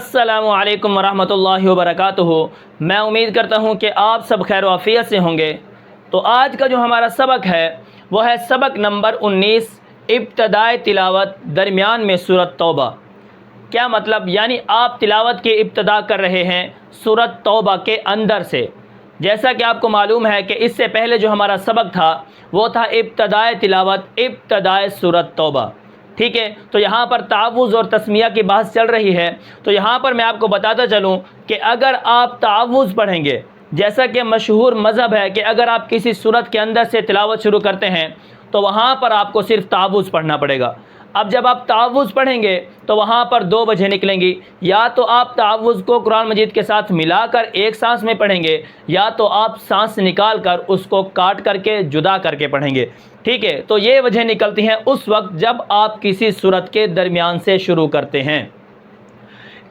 السلام علیکم ورحمۃ اللہ وبرکاتہ۔ میں امید کرتا ہوں کہ آپ سب خیر و عافیت سے ہوں گے۔ تو آج کا جو ہمارا سبق ہے وہ ہے سبق نمبر 19، ابتدائے تلاوت درمیان میں سورۃ توبہ۔ کیا مطلب؟ یعنی آپ تلاوت کی ابتدا کر رہے ہیں سورۃ توبہ کے اندر سے۔ جیسا کہ آپ کو معلوم ہے کہ اس سے پہلے جو ہمارا سبق تھا وہ تھا ابتدائے تلاوت، ابتدائے سورۃ توبہ، ٹھیک ہے۔ تو یہاں پر تعوذ اور تسمیہ کی بحث چل رہی ہے، تو یہاں پر میں آپ کو بتاتا چلوں کہ اگر آپ تعوذ پڑھیں گے، جیسا کہ مشہور مذہب ہے کہ اگر آپ کسی سورت کے اندر سے تلاوت شروع کرتے ہیں تو وہاں پر آپ کو صرف تعوذ پڑھنا پڑے گا۔ اب جب آپ تعوذ پڑھیں گے تو وہاں پر دو وجہ نکلیں گی، یا تو آپ تعوذ کو قرآن مجید کے ساتھ ملا کر ایک سانس میں پڑھیں گے، یا تو آپ سانس نکال کر اس کو کاٹ کر کے جدا کر کے پڑھیں گے، ٹھیک ہے۔ تو یہ وجہ نکلتی ہیں اس وقت جب آپ کسی سورت کے درمیان سے شروع کرتے ہیں۔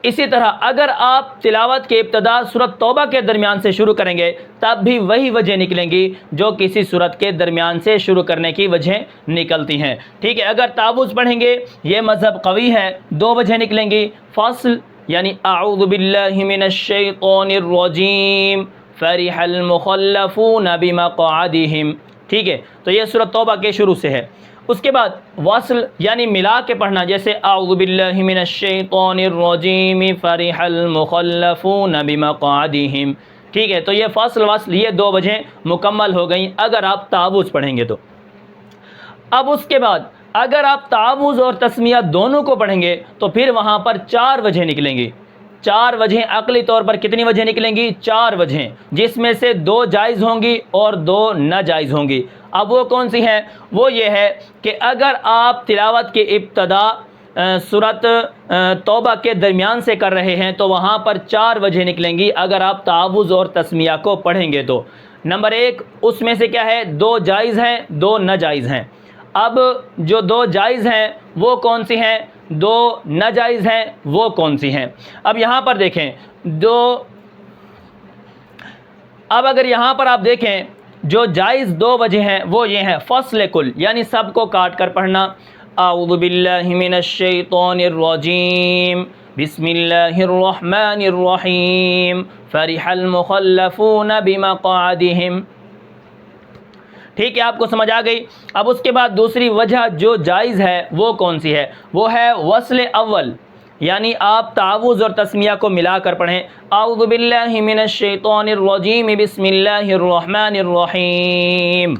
اسی طرح اگر آپ تلاوت کے ابتدا سورۃ توبہ کے درمیان سے شروع کریں گے تب بھی وہی وجہ نکلیں گی جو کسی سورت کے درمیان سے شروع کرنے کی وجہ نکلتی ہیں، ٹھیک ہے۔ اگر تعوذ پڑھیں گے، یہ مذہب قوی ہے، دو وجہ نکلیں گی، فصل یعنی اعوذ باللہ من الشیطان الرجیم فرح المخلفون بمقعدہم، ٹھیک ہے۔ تو یہ سورۃ توبہ کے شروع سے ہے۔ اس کے بعد وصل یعنی ملا کے پڑھنا، جیسے اعوذ باللہ من الشیطان الرجیم فرح المخلفون بمقعدہم، ٹھیک ہے۔ تو یہ فصل وصل یہ دو وجہیں مکمل ہو گئیں اگر آپ تعوذ پڑھیں گے تو۔ اب اس کے بعد اگر آپ تعوذ اور تسمیہ دونوں کو پڑھیں گے تو پھر وہاں پر چار وجہیں نکلیں گی۔ چار وجہیں عقلی طور پر کتنی وجہیں نکلیں گی؟ چار وجہیں، جس میں سے دو جائز ہوں گی اور دو ناجائز ہوں گی۔ اب وہ کون سی ہیں؟ وہ یہ ہے کہ اگر آپ تلاوت کی ابتدا سورۃ توبہ کے درمیان سے کر رہے ہیں تو وہاں پر چار وجہ نکلیں گی اگر آپ تعوذ اور تسمیہ کو پڑھیں گے تو۔ نمبر ایک، اس میں سے کیا ہے؟ دو جائز ہیں، دو ناجائز ہیں۔ اب جو دو جائز ہیں وہ کون سی ہیں؟ دو ناجائز ہیں وہ کون سی ہیں؟ اب یہاں پر دیکھیں اب اگر یہاں پر آپ دیکھیں جو جائز دو وجہ ہیں وہ یہ ہیں، فصل کل یعنی سب کو کاٹ کر پڑھنا، اعوذ باللہ من الشیطان الرجیم بسم اللہ الرحمن الرحیم فرح المخلفون بمقعدہم، ٹھیک ہے، آپ کو سمجھ آ گئی۔ اب اس کے بعد دوسری وجہ جو جائز ہے وہ کون سی ہے؟ وہ ہے وصل اول، یعنی آپ تعوذ اور تسمیہ کو ملا کر پڑھیں، اعوذ باللہ من الشیطان الرجیم بسم اللہ الرحمن الرحیم۔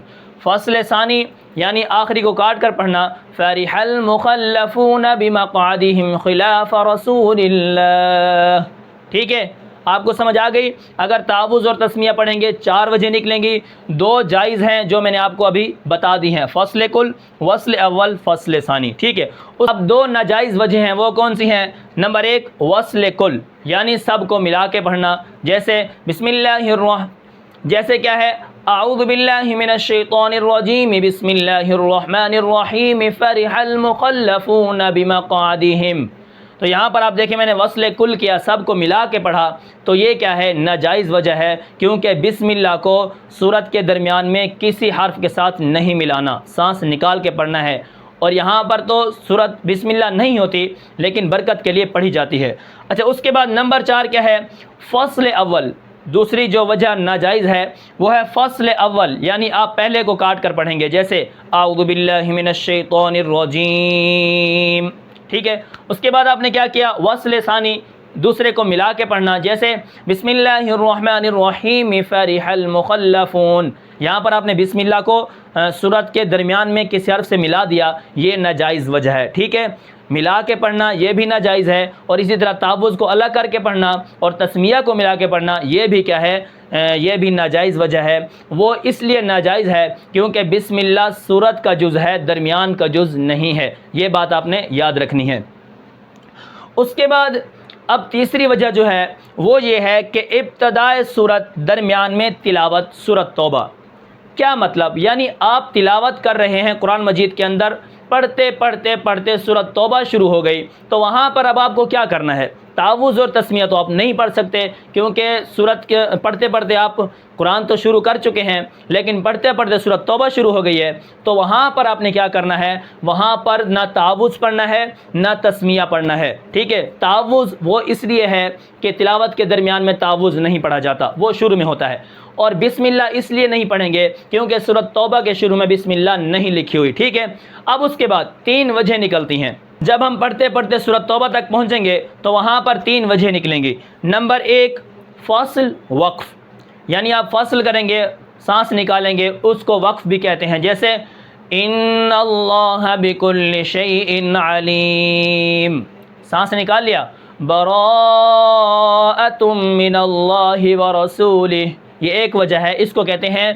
فصل ثانی یعنی آخری کو کاٹ کر پڑھنا، فرح المخلفون بمقعدہم خلاف رسول اللہ، ٹھیک ہے، آپ کو سمجھ آ گئی۔ اگر تعوذ اور تسمیہ پڑھیں گے چار وجہ نکلیں گی، دو جائز ہیں جو میں نے آپ کو ابھی بتا دی ہیں، فصل کل، وصل اول، فصل ثانی، ٹھیک ہے۔ اب دو ناجائز وجہ ہیں وہ کون سی ہیں؟ نمبر ایک وصل کل یعنی سب کو ملا کے پڑھنا، جیسے بسم اللہ جیسے کیا ہے؟ اعوذ باللہ من الشیطان الرجیم بسم اللہ الرحمن الرحیم فرح المخلفون بمقعدہم۔ تو یہاں پر آپ دیکھیں میں نے وصل کل کیا، سب کو ملا کے پڑھا، تو یہ کیا ہے؟ ناجائز وجہ ہے، کیونکہ بسم اللہ کو سورت کے درمیان میں کسی حرف کے ساتھ نہیں ملانا، سانس نکال کے پڑھنا ہے، اور یہاں پر تو سورت بسم اللہ نہیں ہوتی لیکن برکت کے لیے پڑھی جاتی ہے۔ اچھا، اس کے بعد نمبر 4 کیا ہے؟ فصل اول، دوسری جو وجہ ناجائز ہے وہ ہے فصل اول، یعنی آپ پہلے کو کاٹ کر پڑھیں گے، جیسے اعوذ باللہ من الشیطان الرجیم، ٹھیک ہے۔ اس کے بعد آپ نے کیا کیا؟ وصل ثانی، دوسرے کو ملا کے پڑھنا، جیسے بسم اللہ الرحمن الرحیم فرح المخلفون، یہاں پر آپ نے بسم اللہ کو سورت کے درمیان میں کسی حرف سے ملا دیا، یہ ناجائز وجہ ہے، ٹھیک ہے۔ ملا کے پڑھنا یہ بھی ناجائز ہے، اور اسی طرح تعوذ کو الگ کر کے پڑھنا اور تسمیہ کو ملا کے پڑھنا یہ بھی کیا ہے؟ یہ بھی ناجائز وجہ ہے۔ وہ اس لیے ناجائز ہے کیونکہ بسم اللہ سورت کا جز ہے، درمیان کا جز نہیں ہے، یہ بات آپ نے یاد رکھنی ہے۔ اس کے بعد اب تیسری وجہ جو ہے وہ یہ ہے کہ ابتدائے سورت درمیان میں تلاوت سورۃ توبہ۔ کیا مطلب؟ یعنی آپ تلاوت کر رہے ہیں قرآن مجید کے اندر، پڑھتے پڑھتے پڑھتے سورۃ توبہ شروع ہو گئی، تو وہاں پر اب آپ کو کیا کرنا ہے؟ تعوذ اور تسمیہ تو آپ نہیں پڑھ سکتے، کیونکہ سورت کے پڑھتے پڑھتے آپ قرآن تو شروع کر چکے ہیں، لیکن پڑھتے پڑھتے سورت توبہ شروع ہو گئی ہے، تو وہاں پر آپ نے کیا کرنا ہے، وہاں پر نہ تعوذ پڑھنا ہے نہ تسمیہ پڑھنا ہے، ٹھیک ہے۔ تعوذ وہ اس لیے ہے کہ تلاوت کے درمیان میں تعوذ نہیں پڑھا جاتا، وہ شروع میں ہوتا ہے، اور بسم اللہ اس لیے نہیں پڑھیں گے کیونکہ سورت توبہ کے شروع میں بسم اللہ نہیں لکھی ہوئی، ٹھیک ہے۔ اب اس کے بعد 3 وجہ نکلتی ہیں، جب ہم پڑھتے پڑھتے سورت توبہ تک پہنچیں گے تو وہاں پر 3 وجہ نکلیں گی۔ نمبر 1 فاصل وقف، یعنی آپ فاصل کریں گے، سانس نکالیں گے، اس کو وقف بھی کہتے ہیں، جیسے ان اللہ بکل شیء علیم، سانس نکال لیا، براءۃ من اللہ ورسولہ، یہ ایک وجہ ہے، اس کو کہتے ہیں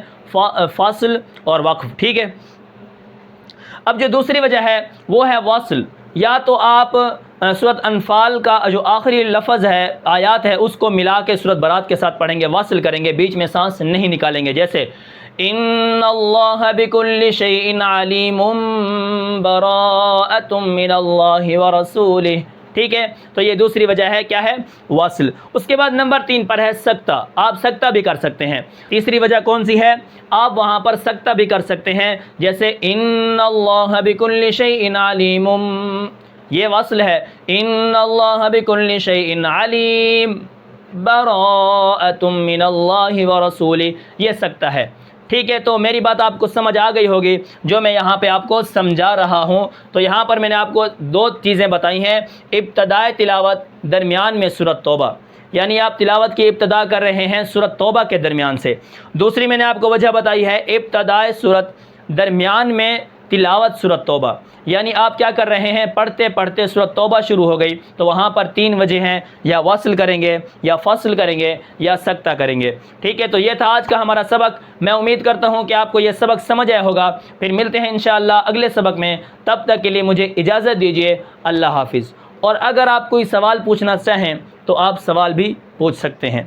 فاصل اور وقف، ٹھیک ہے۔ اب جو دوسری وجہ ہے وہ ہے واصل، یا تو آپ سورۃ انفال کا جو آخری لفظ ہے، آیات ہے، اس کو ملا کے سورۃ برات کے ساتھ پڑھیں گے، واصل کریں گے، بیچ میں سانس نہیں نکالیں گے، جیسے ان اللہ بکل شیء علیم براءۃ من اللہ ورسولہ، ٹھیک ہے۔ تو یہ دوسری وجہ ہے، کیا ہے، واصل۔ اس کے بعد نمبر 3 پر ہے سکتہ، آپ سکتہ بھی کر سکتے ہیں۔ تیسری وجہ کون سی ہے، آپ وہاں پر سکتہ بھی کر سکتے ہیں، جیسے ان اللہ بکل شیء علیم، یہ واصل ہے، ان اللہ بکل شیء علیم براءۃ من اللہ ورسولہ، یہ سکتہ ہے، ٹھیک ہے۔ تو میری بات آپ کو سمجھ آ گئی ہوگی جو میں یہاں پہ آپ کو سمجھا رہا ہوں۔ تو یہاں پر میں نے آپ کو 2 چیزیں بتائی ہیں، ابتدائے تلاوت، درمیان میں سورۃ توبہ، یعنی آپ تلاوت کی ابتدا کر رہے ہیں سورۃ توبہ کے درمیان سے۔ دوسری میں نے آپ کو وجہ بتائی ہے ابتدائے سورت، درمیان میں تلاوت سورۃ توبہ، یعنی آپ کیا کر رہے ہیں، پڑھتے پڑھتے سورۃ توبہ شروع ہو گئی تو وہاں پر 3 وجہ ہیں، یا واصل کریں گے، یا فصل کریں گے، یا سکتہ کریں گے، ٹھیک ہے۔ تو یہ تھا آج کا ہمارا سبق، میں امید کرتا ہوں کہ آپ کو یہ سبق سمجھ آیا ہوگا۔ پھر ملتے ہیں انشاءاللہ اگلے سبق میں، تب تک کے لیے مجھے اجازت دیجیے، اللہ حافظ۔ اور اگر آپ کوئی سوال پوچھنا چاہیں تو آپ سوال بھی پوچھ سکتے ہیں۔